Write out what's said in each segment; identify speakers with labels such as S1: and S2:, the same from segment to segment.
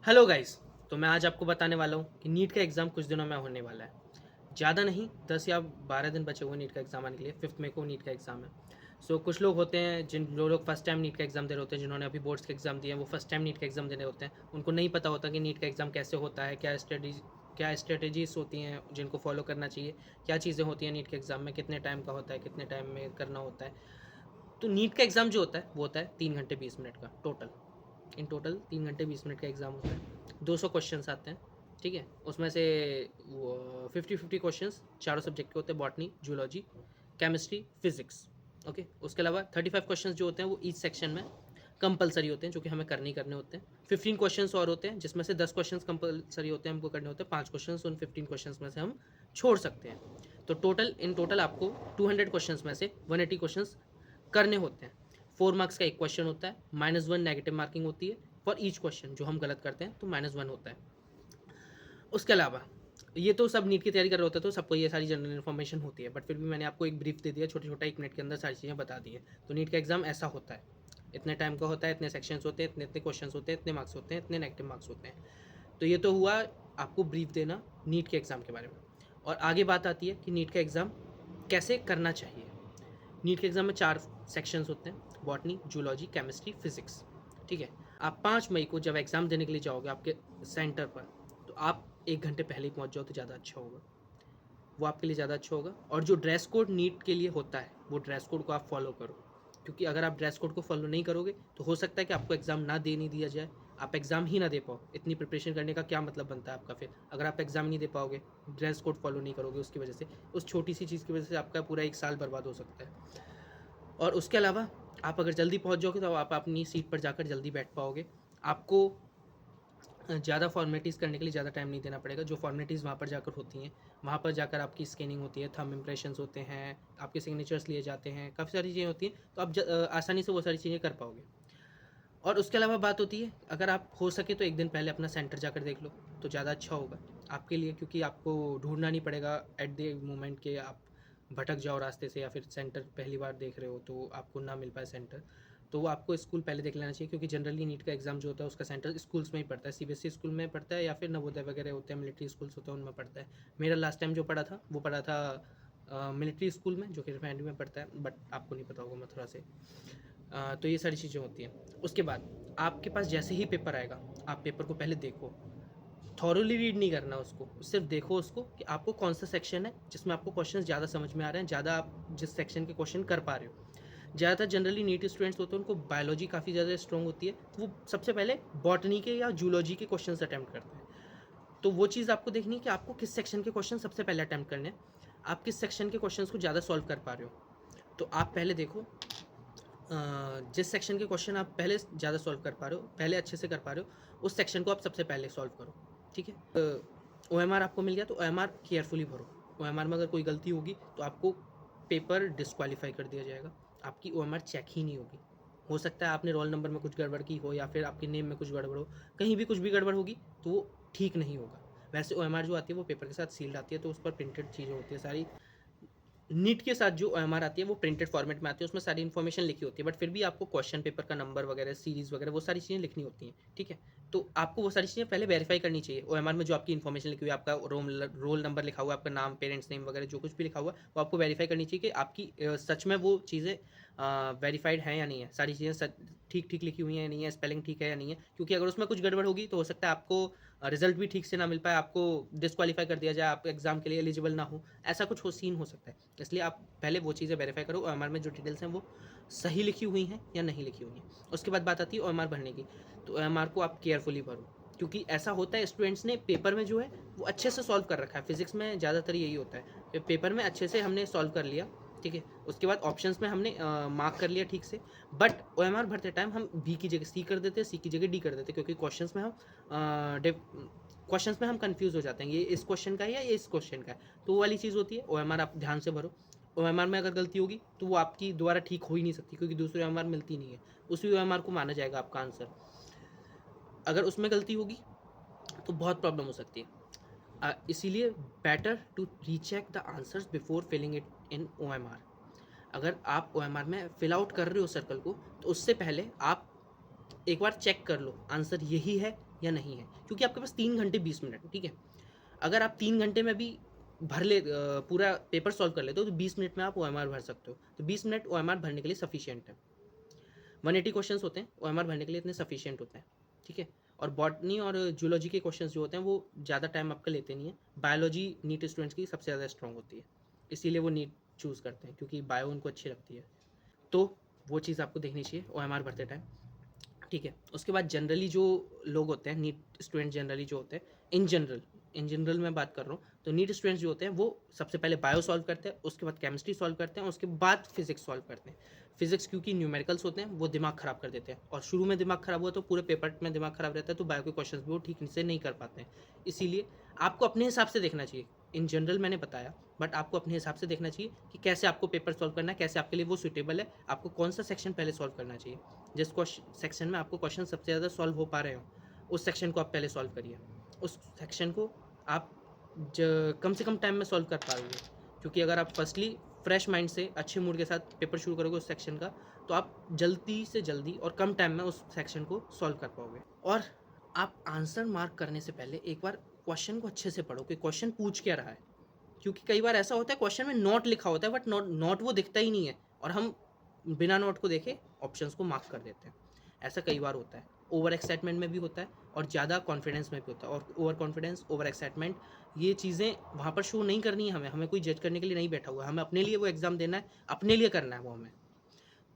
S1: Hello guys. तो मैं आज आपको बताने वाला हूँ कि नीट का एग्ज़ाम कुछ दिनों में होने वाला है। ज़्यादा नहीं, 10 या 12 दिन बचे हुए नीट का एग्ज़ाम आने के लिए। 5 मई को नीट का एग्ज़ाम है। सो कुछ लोग होते हैं जिन जो लोग फर्स्ट टाइम नीट का एग्ज़ाम दे रहे होते हैं, जिन्होंने अभी बोर्ड्स के एग्ज़ाम दिए हैं, वो फर्स्ट टाइम नीट का एग्ज़ाम देने होते हैं। उनको नहीं पता होता कि नीट का एग्ज़ाम कैसे होता है, क्या स्ट्रेटेजीज़ होती हैं जिनको फॉलो करना चाहिए, क्या चीज़ें होती हैं नीट के एग्ज़ाम में, कितने टाइम का होता है, कितने टाइम में करना होता है। तो नीट का एग्ज़ाम जो होता है वो होता है 3 घंटे 20 मिनट का टोटल। इन टोटल 3 घंटे 20 मिनट का एग्ज़ाम होता है। 200 क्वेश्चंस आते हैं, ठीक है? उसमें से वो 50-50 क्वेश्चंस चारों सब्जेक्ट के होते हैं, botany, zoology, chemistry, physics, okay? उसके अलावा 35 क्वेश्चंस जो होते हैं वो ईच सेक्शन में कंपल्सरी होते हैं, जो कि हमें करने ही करने होते हैं। 15 क्वेश्चंस और होते हैं, जिसमें से 10 क्वेश्चंस कंपल्सरी होते हैं, हमको करने होते हैं। 5 क्वेश्चंस उन 15 क्वेश्चंस में से हम छोड़ सकते हैं। तो इन टोटल आपको 200 क्वेश्चंस में से 180 क्वेश्चंस करने होते हैं। 4 मार्क्स का एक क्वेश्चन होता है, -1 नेगेटिव मार्किंग होती है फॉर ईच क्वेश्चन। जो हम गलत करते हैं तो -1 होता है। उसके अलावा ये तो सब नीट की तैयारी कर रहे होते हैं, तो सबको ये सारी जनरल इन्फॉर्मेशन होती है, बट फिर भी मैंने आपको एक ब्रीफ दे दिया, छोटा छोटा 1 मिनट के अंदर सारी चीज़ें बता दी हैं। तो नीट का एग्जाम ऐसा होता है, इतने टाइम का होता है, इतने सेक्शंस होते हैं, इतने इतने क्वेश्चन होते हैं, इतने मार्क्स होते हैं, इतने नेगेटिव मार्क्स होते हैं। तो ये तो हुआ आपको ब्रीफ देना नीट के एग्ज़ाम के बारे में। और आगे बात आती है कि नीट का एग्ज़ाम कैसे करना चाहिए। नीट के एग्ज़ाम में 4 सेक्शंस होते हैं, बॉटनी, जूलॉजी, केमिस्ट्री, फिज़िक्स, ठीक है? आप 5 मई को जब एग्ज़ाम देने के लिए जाओगे आपके सेंटर पर, तो आप 1 घंटे पहले ही पहुँच जाओ तो ज़्यादा अच्छा होगा। वो आपके लिए ज़्यादा अच्छा होगा। और जो ड्रेस कोड नीट के लिए होता है, वो ड्रेस कोड को आप फॉलो करो। क्योंकि अगर आप ड्रेस कोड को फॉलो नहीं करोगे, तो हो सकता है कि आपको एग्ज़ाम ना देने दिया जाए, आप एग्ज़ाम ही ना दे पाओ। इतनी प्रिपरेशन करने का क्या मतलब बनता है आपका फिर? अगर आप एग्ज़ाम नहीं दे पाओगे, ड्रेस कोड फॉलो नहीं करोगे उसकी वजह से, उस छोटी-सी चीज़ की वजह से आपका पूरा 1 साल बर्बाद हो सकता है। और उसके अलावा आप अगर जल्दी पहुँच जाओगे तो आप अपनी सीट पर जाकर जल्दी बैठ पाओगे। आपको ज़्यादा फ़ॉर्मेलिटीज़ करने के लिए ज़्यादा टाइम नहीं देना पड़ेगा। जो फ़ॉर्मेलिटीज़ वहाँ पर जाकर होती हैं, वहाँ पर जाकर आपकी स्कैनिंग होती है, थंब इम्प्रेशंस होते हैं, आपके सिग्नेचर्स लिए जाते हैं, काफ़ी सारी चीज़ें होती हैं, तो आप आसानी से वो सारी चीज़ें कर पाओगे। और उसके अलावा बात होती है, अगर आप हो सके तो 1 दिन पहले अपना सेंटर जाकर देख लो, तो ज़्यादा अच्छा होगा आपके लिए, क्योंकि आपको ढूँढना नहीं पड़ेगा एट द मोमेंट कि आप भटक जाओ रास्ते से, या फिर सेंटर पहली बार देख रहे हो तो आपको ना मिल पाए सेंटर। तो वो आपको स्कूल पहले देख लेना चाहिए, क्योंकि जनरली नीट का एग्ज़ाम जो होता है उसका सेंटर स्कूल्स में ही पड़ता है। सीबीएसई स्कूल में पड़ता है, या फिर नवोदय वगैरह होते हैं, मिलिट्री स्कूल्स होते हैं, उनमें पड़ता है। मेरा लास्ट टाइम जो पढ़ा था वो पढ़ा था मिलिट्री स्कूल में, जो कि रिफाइनरी में पड़ता है, बट आपको नहीं पता होगा मथुरा से। तो ये सारी चीज़ें होती हैं। उसके बाद आपके पास जैसे ही पेपर आएगा, आप पेपर को पहले देखो, थॉरोली रीड नहीं करना उसको, सिर्फ देखो उसको कि आपको कौन सा सेक्शन है जिसमें आपको क्वेश्चन ज़्यादा समझ में आ रहे हैं, ज़्यादा आप जिस सेक्शन के क्वेश्चन कर पा रहे हो। ज़्यादातर जनरली नीट स्टूडेंट्स होते हैं, उनको बायोलॉजी काफ़ी ज़्यादा स्ट्रॉन्ग होती है, तो वो सबसे पहले बॉटनी के या जूलॉजी के क्वेश्चन अटैम्प्ट करते हैं। तो वो चीज़ आपको देखनी है कि आपको किस सेक्शन के क्वेश्चन सबसे पहले अटैम्प्ट करने हैं, आप किस सेक्शन के क्वेश्चन को ज़्यादा सॉल्व कर पा रहे हो। तो आप पहले देखो जिस सेक्शन के क्वेश्चन आप पहले ज़्यादा सॉल्व कर पा रहे हो, पहले अच्छे से कर पा रहे हो, उस सेक्शन को आप सबसे पहले सॉल्व करो, ठीक है? ओएमआर आपको मिल गया तो ओएमआर केयरफुली भरो। ओएमआर में अगर कोई गलती होगी तो आपको पेपर डिस्क्वालीफाई कर दिया जाएगा, आपकी ओएमआर चेक ही नहीं होगी। हो सकता है आपने रोल नंबर में कुछ गड़बड़ की हो, या फिर आपके नेम में कुछ गड़बड़ हो, कहीं भी कुछ भी गड़बड़ होगी तो वो ठीक नहीं होगा। वैसे ओएमआर जो आती है वो पेपर के साथ सील्ड आती है, तो उस पर प्रिंटेड चीज़ें होती है सारी। नीट के साथ जो ओएमआर आती है वो प्रिंटेड फॉर्मेट में आती है, उसमें सारी इन्फॉर्मेशन लिखी होती है, बट फिर भी आपको क्वेश्चन पेपर का नंबर वगैरह, सीरीज़ वगैरह, वो सारी चीज़ें लिखनी होती हैं, ठीक है? तो आपको वो सारी चीज़ें पहले वेरीफाई करनी चाहिए। ओएमआर में जो आपकी इन्फॉर्मेशन लिखी हुई है, आपका रोल नंबर लिखा हुआ है, आपका नाम, पेरेंट्स नेम वगैरह जो कुछ भी लिखा हुआ है, वो आपको वेरीफाई करनी चाहिए कि आपकी सच में वो चीज़ें वेरीफाइड हैं या नहीं है, सारी चीज़ें सच ठीक-ठीक लिखी हुई हैं या नहीं है, स्पेलिंग ठीक है या नहीं है। क्योंकि अगर उसमें कुछ गड़बड़ होगी तो हो सकता है आपको रिज़ल्ट भी ठीक से ना मिल पाए, आपको डिस्क्वालीफाई कर दिया जाए, आप एग्ज़ाम के लिए एलिजिबल ना हो, ऐसा कुछ सीन हो सकता है। इसलिए आप पहले वो चीज़ें वेरीफाई करो, ओएमआर में जो डिटेल्स हैं वो सही लिखी हुई हैं या नहीं लिखी हुई हैं। उसके बाद बात आती है ओएमआर भरने की, तो ओएमआर को आप केयरफुली भरो, क्योंकि ऐसा होता है स्टूडेंट्स ने पेपर में जो है वो अच्छे से सॉल्व कर रखा है। फिजिक्स में ज़्यादातर यही होता है, पेपर में अच्छे से हमने सॉल्व कर लिया, ठीक है? उसके बाद ऑप्शंस में हमने मार्क कर लिया ठीक से, बट ओएमआर भरते टाइम हम बी की जगह सी कर देते, सी की जगह डी कर देते, क्योंकि क्वेश्चंस में हम कंफ्यूज हो जाते हैं, ये इस क्वेश्चन का है या ये इस क्वेश्चन का है। तो वो वाली चीज़ होती है। ओएमआर आप ध्यान से भरो। ओएमआर में अगर गलती होगी तो वो आपकी दोबारा ठीक हो ही नहीं सकती, क्योंकि दूसरी ओएमआर मिलती नहीं है, उसी ओएमआर को माना जाएगा आपका आंसर। अगर उसमें गलती होगी तो बहुत प्रॉब्लम हो सकती है। इसीलिए better to recheck the answers before filling it in OMR. अगर आप ओएमआर में फिल आउट कर रहे हो सर्कल को, तो उससे पहले आप एक बार चेक कर लो आंसर यही है या नहीं है, क्योंकि आपके पास 3 घंटे 20 मिनट, ठीक है। अगर आप 3 घंटे में भी पूरा पेपर सॉल्व कर लेते हो, तो 20 मिनट में आप OMR भर सकते हो। तो 20 मिनट OMR भरने के लिए सफिशिएंट है। 180 क्वेश्चंस होते हैं, OMR भरने के लिए इतने सफिशिएंट होते हैं, ठीक है। और बॉटनी और जूलॉजी के क्वेश्चंस जो होते हैं वो ज़्यादा टाइम आपका लेते नहीं है। बायोलॉजी नीट स्टूडेंट्स की सबसे ज़्यादा स्ट्रॉन्ग होती है, इसीलिए वो नीट चूज़ करते हैं, क्योंकि बायो उनको अच्छी लगती है। तो वो चीज़ आपको देखनी चाहिए OMR भरते टाइम, ठीक है। उसके बाद जनरली जो लोग होते हैं, नीट स्टूडेंट जनरली जो होते हैं, इन जनरल मैं बात कर रहा हूँ, तो नीट स्टूडेंट्स जो होते हैं वो सबसे पहले बायो सॉल्व करते हैं, उसके बाद केमिस्ट्री सॉल्व करते हैं, उसके बाद फिजिक्स सॉल्व करते हैं। फिजिक्स क्योंकि न्यूमेरिकल्स होते हैं, वो दिमाग ख़राब कर देते हैं, और शुरू में दिमाग ख़राब हुआ तो पूरे पेपर में दिमाग ख़राब रहता है, तो बायो के क्वेश्चन भी वो ठीक से नहीं कर पाते हैं। इसीलिए आपको अपने हिसाब से देखना चाहिए। इन जनरल मैंने बताया, बट आपको अपने हिसाब से देखना चाहिए कि कैसे आपको पेपर सॉल्व करना है, कैसे आपके लिए वो सूटेबल है, आपको कौन सा सेक्शन पहले सॉल्व करना चाहिए। जिस सेक्शन में आपको क्वेश्चन सबसे ज़्यादा सॉल्व हो पा रहे हो, उस सेक्शन को आप पहले सॉल्व करिए। उस सेक्शन को आप कम से कम टाइम में सॉल्व कर पाओगे, क्योंकि अगर आप फर्स्टली फ्रेश माइंड से अच्छे मूड के साथ पेपर शुरू करोगे उस सेक्शन का, तो आप जल्दी से जल्दी और कम टाइम में उस सेक्शन को सॉल्व कर पाओगे। और आप आंसर मार्क करने से पहले एक बार क्वेश्चन को अच्छे से पढ़ो कि क्वेश्चन पूछ क्या रहा है, क्योंकि कई बार ऐसा होता है क्वेश्चन में नोट लिखा होता है, बट नोट वो दिखता ही नहीं है, और हम बिना नोट को देखे ऑप्शंस को मार्क कर देते हैं। ऐसा कई बार होता है, ओवर एक्साइटमेंट में भी होता है, और ज़्यादा कॉन्फिडेंस में भी होता है। और ओवर कॉन्फिडेंस, ओवर एक्साइटमेंट, ये चीज़ें वहाँ पर शो नहीं करनी है हमें। हमें कोई जज करने के लिए नहीं बैठा हुआ है, हमें अपने लिए वो एग्ज़ाम देना है, अपने लिए करना है वो हमें।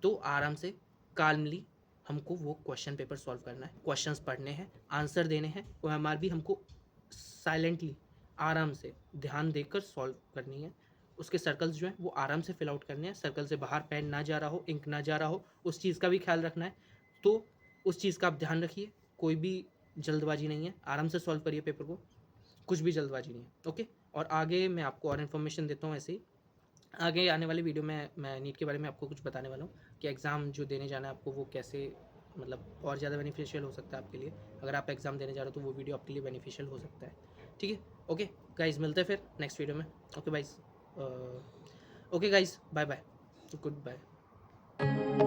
S1: तो आराम से, काल्मली हमको वो क्वेश्चन पेपर सॉल्व करना है, क्वेश्चंस पढ़ने हैं, आंसर देने हैं, OMR भी हमको साइलेंटली, आराम से, ध्यान देकर सॉल्व करनी है। उसके सर्कल्स जो हैं वो आराम से फिल आउट करने हैं, सर्कल से बाहर पेन ना जा रहा हो, इंक ना जा रहा हो, उस चीज़ का भी ख्याल रखना है। तो उस चीज़ का आप ध्यान रखिए, कोई भी जल्दबाजी नहीं है, आराम से सॉल्व करिए पेपर को, कुछ भी जल्दबाजी नहीं है, ओके। और आगे मैं आपको और इन्फॉर्मेशन देता हूँ ऐसे ही। आगे आने वाली वीडियो में मैं नीट के बारे में आपको कुछ बताने वाला हूँ कि एग्ज़ाम जो देने जाना है आपको वो कैसे, मतलब और ज़्यादा बेनिफिशियल हो सकता है आपके लिए। अगर आप एग्ज़ाम देने जा रहे हो तो वो वीडियो आपके लिए बेनिफिशियल हो सकता है, ठीक है। ओके गाइज, मिलते हैं फिर नेक्स्ट वीडियो में। Okay guys, bye bye, good bye.